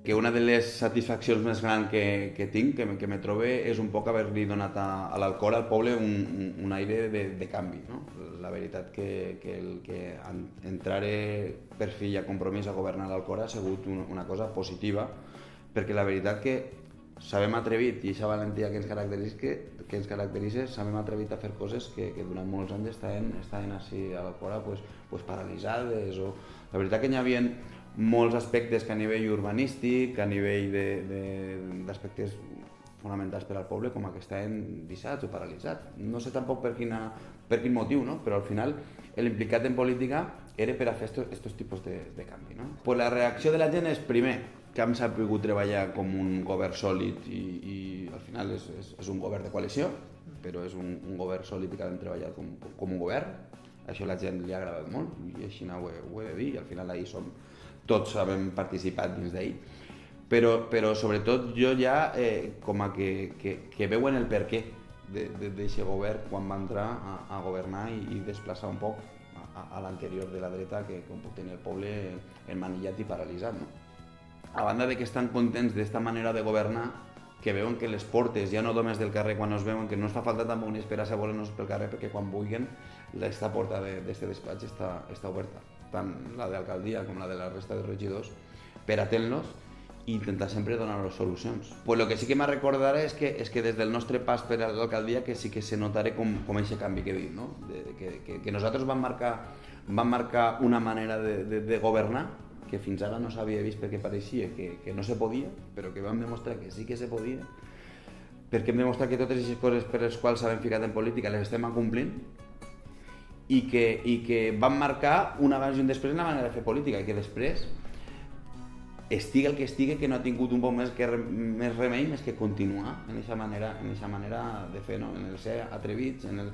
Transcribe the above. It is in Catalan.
Que una de les satisfaccions més grans que tinc, que me trobe, és un poc haver-li donat a l'Alcora, al poble, un aire de canvi. No? La veritat que el que entraré per fi i a compromís a governar l'Alcora ha sigut una cosa positiva, perquè la veritat que sabem atrevit, i aquesta valentia que ens caracteritza, sabem atrevit a fer coses que durant molts anys estaven així a l'Alcora pues paralitzades. La veritat que hi havia molts aspectes que a nivell urbanístic, a nivell d'aspectes fonamentals per al poble, com que estaven deixats o paralitzats. No sé tampoc per quin motiu, no? Però al final l'implicat en política era per a fer aquests tipus de canvi. No? Pues la reacció de la gent és, primer, que hem sabut treballar com un govern sòlid i al final és un govern de coalició, però és un govern sòlid i que hem treballat com un govern. Això a la gent li ha agradat molt i així ho he de dir, i al final ahir tots hem participat dins d'ell, però sobretot jo ja com a que veuen el perquè d'aquest govern quan va entrar a governar i desplaçar un poc a l'anterior de la dreta que com pot tenir el poble emmanillat i paralitzat. No? A banda de que estan contents d'esta manera de governar, que veuen que les portes, ja no només del carrer quan ens veuen, que no ens fa falta tampoc ni esperar a voler-nos pel carrer, perquè quan vulguin aquesta porta d'aquest despatx està oberta, tant la d'alcaldia com la de la resta de regidors, per atendre-los i intentar sempre donar-los solucions. Pues lo que sí que me recordarà és que des del nostre pas per a l'alcaldia que sí que se notarà com aquest canvi que he dit, no? Que nosaltres vam marcar una manera de governar que fins ara no s'havia vist perquè pareixia que no se podia, però que vam demostrar que sí que se podia, perquè hem demostrat que totes aquestes coses per les quals s'han ficat en política les estem acomplint i que vam marcar un abans i un després en la manera de fer política i que després estigui el que estigui, que no ha tingut un poc més remei més que continuar en aquesta manera de fer, no? En el ser atrevits, en el